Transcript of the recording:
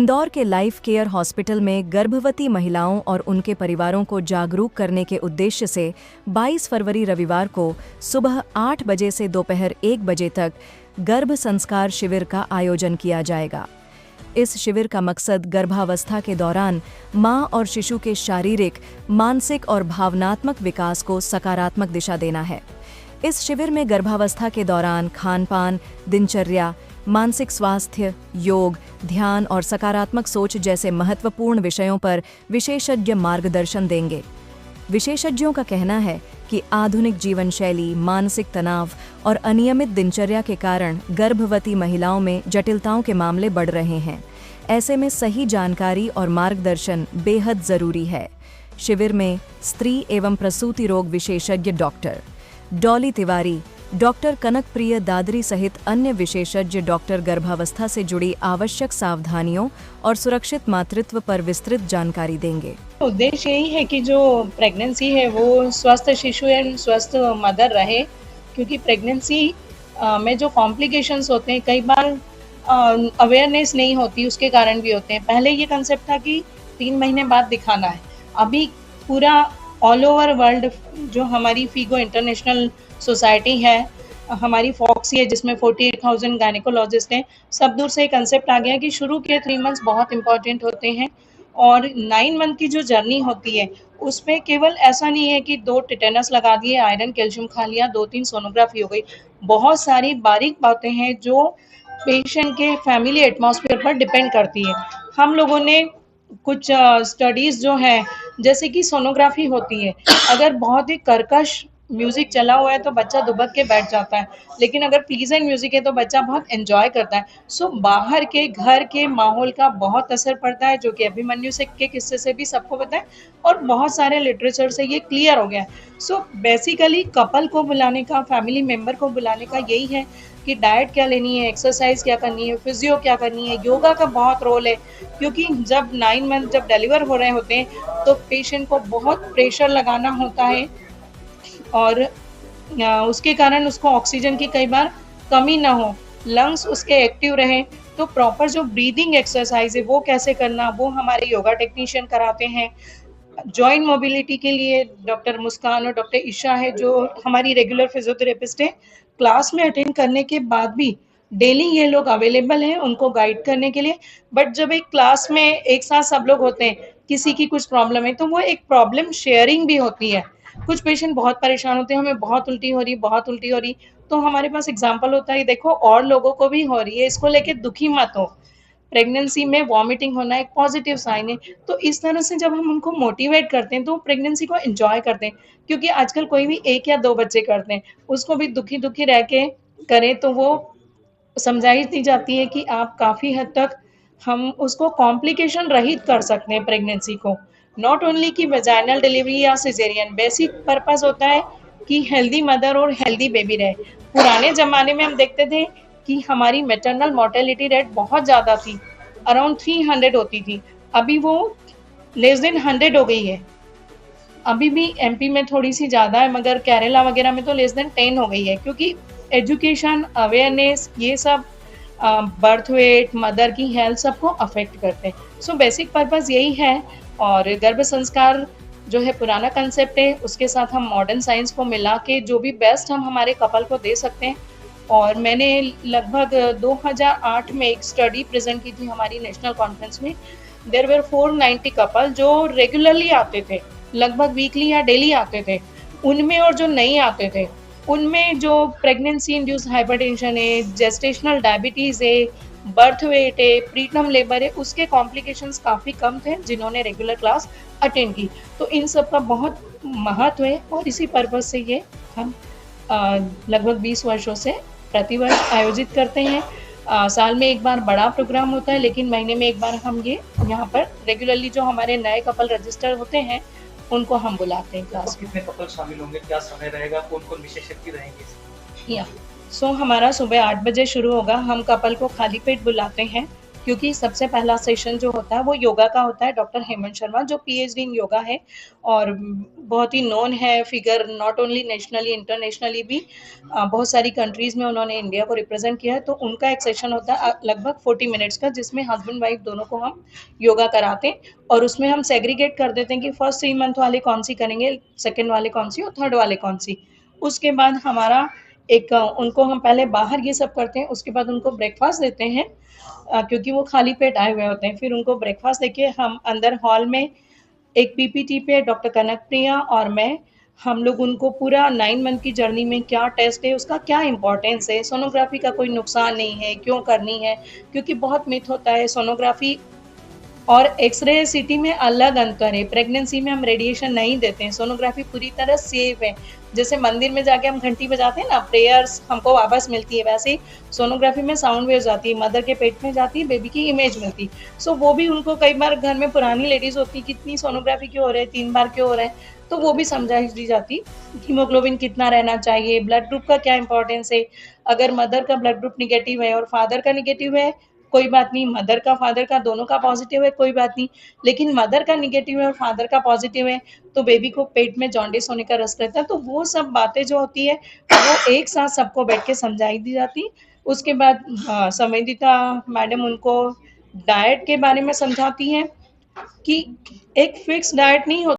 इंदौर के life care hospital में गर्भवती महिलाओं और उनके परिवारों को जागरूक करने के उद्देश्य से 22 फरवरी रविवार को सुबह 8 बजे से दोपहर 1 बजे तक गर्भ संस्कार शिविर का आयोजन किया जाएगा। इस शिविर का मकसद गर्भावस्था के दौरान मां और शिशु के शारीरिक, मानसिक और भावनात्मक विकास को सकारात्मक दिशा देना है। इस शिविर में गर्भावस्था के दौरान खान-पान, दिनचर्या, मानसिक स्वास्थ्य, योग, ध्यान और सकारात्मक सोच जैसे महत्वपूर्ण विषयों पर विशेषज्ञ मार्गदर्शन देंगे। विशेषज्ञों का कहना है कि आधुनिक जीवन शैली, मानसिक तनाव और अनियमित दिनचर्या के कारण गर्भवती महिलाओं में जटिलताओं के मामले बढ़ रहे हैं। ऐसे में सही जानकारी और मार्गदर्शन बेहद जरूरी है। शिविर में स्त्री एवं प्रसूति रोग विशेषज्ञ डॉक्टर डॉली तिवारी, डॉक्टर कनक प्रिय दादरी सहित अन्य विशेषज्ञ डॉक्टर गर्भावस्था से जुड़ी आवश्यक सावधानियों और सुरक्षित मातृत्व पर विस्तृत जानकारी देंगे। उद्देश्य यही है कि जो प्रेगनेंसी है वो स्वस्थ शिशु एंड स्वस्थ मदर रहे, क्योंकि प्रेगनेंसी में जो कॉम्प्लिकेशंस होते हैं कई बार अवेयरनेस नहीं होती, उसके कारण भी होते हैं। पहले ये कंसेप्ट था कि 3 महीने बाद दिखाना है। अभी पूरा ऑल ओवर वर्ल्ड जो हमारी फीगो इंटरनेशनल सोसाइटी है, हमारी फॉक्सी है जिसमें 48,000 गायनेकोलॉजिस्ट हैं, सब दूर से कंसेप्ट आ गया कि शुरू के 3 मंथ्स बहुत इंपॉर्टेंट होते हैं और 9 मंथ की जो जर्नी होती है उसमें केवल ऐसा नहीं है कि 2 टिटेनस लगा दिए, आयरन कैल्शियम खा लिया, 2-3 सोनोग्राफी हो गई। बहुत सारी बारीक बातें हैं जो पेशेंट के फैमिली एटमॉस्फेयर पर डिपेंड करती है। हम लोगों ने कुछ स्टडीज़ जो हैं, जैसे कि सोनोग्राफी होती है, अगर बहुत ही कर्कश म्यूजिक चला हुआ है तो बच्चा दुबक के बैठ जाता है, लेकिन अगर प्लीजेंट म्यूजिक है तो बच्चा बहुत एंजॉय करता है। सो बाहर के घर के माहौल का बहुत असर पड़ता है, जो कि अभिमन्यु से के किस्से से भी सबको पता है और बहुत सारे लिटरेचर से ये क्लियर हो गया है। सो बेसिकली कपल को बुलाने का, फैमिली मेम्बर को बुलाने का यही है कि डाइट क्या लेनी है, एक्सरसाइज क्या करनी है, फिजियो क्या करनी है, योगा का बहुत रोल है, क्योंकि जब 9 मंथ जब डिलीवर हो रहे होते हैं तो पेशेंट को बहुत प्रेशर लगाना होता है और उसके कारण उसको ऑक्सीजन की कई बार कमी ना हो, लंग्स उसके एक्टिव रहें। तो प्रॉपर जो ब्रीदिंग एक्सरसाइज है वो कैसे करना, वो हमारे योगा टेक्नीशियन कराते हैं। जॉइंट मोबिलिटी के लिए डॉक्टर मुस्कान और डॉक्टर ईशा है जो हमारी रेगुलर फिजियोथेरेपिस्ट है। क्लास में अटेंड करने के बाद भी डेली ये लोग अवेलेबल हैं उनको गाइड करने के लिए। बट जब एक क्लास में एक साथ सब लोग होते हैं, किसी की कुछ प्रॉब्लम है तो वो एक प्रॉब्लम शेयरिंग भी होती है। कुछ पेशेंट बहुत परेशान होते हैं, हमें बहुत उल्टी हो रही, बहुत उल्टी हो रही, तो हमारे पास एग्जाम्पल होता है, देखो और लोगों को भी हो रही है, इसको लेके दुखी मत हो। प्रेगनेंसी में वॉमिटिंग होना एक पॉजिटिव साइन है। तो इस तरह से जब हम उनको मोटिवेट करते हैं तो प्रेगनेंसी को एंजॉय करते हैं, क्योंकि आजकल कोई भी 1 या 2 बच्चे करते हैं, उसको भी दुखी दुखी रह के करें तो वो समझाई दी जाती है कि आप काफ़ी हद तक हम उसको कॉम्प्लिकेशन रहित कर सकते हैं प्रेगनेंसी को। नॉट ओनली कि वेजाइनल डिलीवरी या सिजेरियन, बेसिक पर्पस होता है कि हेल्दी मदर और हेल्दी बेबी रहे। पुराने ज़माने में हम देखते थे कि हमारी मैटरनल मोर्टेलिटी रेट बहुत ज़्यादा थी, अराउंड 300 होती थी, अभी वो लेस देन 100 हो गई है। अभी भी एमपी में थोड़ी सी ज़्यादा है, मगर केरला वगैरह में तो लेस देन 10 हो गई है, क्योंकि एजुकेशन, अवेयरनेस, ये सब बर्थ वेट, मदर की हेल्थ सबको अफेक्ट करते हैं। सो बेसिक पर्पस यही है। और गर्भ संस्कार जो है पुराना कंसेप्ट है, उसके साथ हम मॉडर्न साइंस को मिला के जो भी बेस्ट हम हमारे कपल को दे सकते हैं। और मैंने लगभग 2008 में एक स्टडी प्रेजेंट की थी हमारी नेशनल कॉन्फ्रेंस में। देयर वर 490 कपल जो रेगुलरली आते थे, लगभग वीकली या डेली आते थे। उनमें और जो नहीं आते थे उनमें जो प्रेगनेंसी इंड्यूस हाइपरटेंशन है, जेस्टेशनल डायबिटीज़ है, बर्थ वेट है, प्रीटर्म लेबर है, उसके कॉम्प्लिकेशंस काफ़ी कम थे जिन्होंने रेगुलर क्लास अटेंड की। तो इन सब का बहुत महत्व है और इसी पर्पज़ से ये हम लगभग 20 वर्षों से प्रतिवर्ष आयोजित करते हैं। साल में एक बार बड़ा प्रोग्राम होता है, लेकिन महीने में एक बार हम ये यहाँ पर रेगुलरली जो हमारे नए कपल रजिस्टर होते हैं उनको हम बुलाते हैं क्लास में। कितने कपल शामिल होंगे, क्या समय रहेगा, कौन-कौन विशेषज्ञ रहेंगे? या हमारा सुबह 8 बजे शुरू होगा। हम कपल को खाली पेट बुलाते हैं क्योंकि सबसे पहला सेशन जो होता है वो योगा का होता है। डॉक्टर हेमंत शर्मा जो पीएचडी इन योगा है और बहुत ही नोन है figure, not only nationally internationally भी। बहुत सारी कंट्रीज में उन्होंने इंडिया को रिप्रेजेंट किया है। तो उनका एक सेशन होता है लगभग 40 मिनट्स का, जिसमें हस्बैंड वाइफ दोनों को हम योगा कराते हैं और उसमें हम सेग्रीगेट कर देते हैं कि फर्स्ट 3 मंथ वाले कौन सी करेंगे, सेकेंड वाले कौन सी और थर्ड वाले कौन सी। उसके बाद हमारा एक उनको हम पहले बाहर ये सब करते हैं, उसके बाद उनको ब्रेकफास्ट देते हैं क्योंकि वो खाली पेट आए हुए होते हैं। फिर उनको ब्रेकफास्ट देके हम अंदर हॉल में एक पीपीटी पे डॉक्टर कनक प्रिया और मैं, हम लोग उनको पूरा 9 मंथ की जर्नी में क्या टेस्ट है, उसका क्या इंपॉर्टेंस है, सोनोग्राफी का कोई नुकसान नहीं है, क्यों करनी है, क्योंकि बहुत मिथ होता है सोनोग्राफी और एक्सरे सीटी में अलग अंतर है। प्रेगनेंसी में हम रेडिएशन नहीं देते हैं, सोनोग्राफी पूरी तरह सेफ है। जैसे मंदिर में जाके हम घंटी बजाते हैं ना, प्रेयर्स हमको वापस मिलती है, वैसे ही सोनोग्राफी में साउंड वेव्स आती है, मदर के पेट में जाती है, बेबी की इमेज मिलती है। सो वो भी उनको कई बार घर में पुरानी लेडीज होती है, कितनी सोनोग्राफी क्यों हो रहा है, 3 बार क्यों हो रहा है, तो वो भी समझाई दी जाती। हीमोग्लोबिन कितना रहना चाहिए, ब्लड ग्रुप का क्या इंपॉर्टेंस है। अगर मदर का ब्लड ग्रुप निगेटिव है और फादर का निगेटिव है, कोई बात नहीं, मदर का फादर का दोनों का पॉजिटिव है, कोई बात नहीं, लेकिन मदर का निगेटिव है और फादर का पॉजिटिव है तो बेबी को पेट में जॉन्डिस होने का रिस्क रहता है। तो वो सब बातें जो होती है वो एक साथ सबको बैठ के समझाई दी जाती। उसके बाद संवेदिता मैडम उनको डाइट के बारे में समझाती हैं कि एक फिक्स डाइट नहीं होता।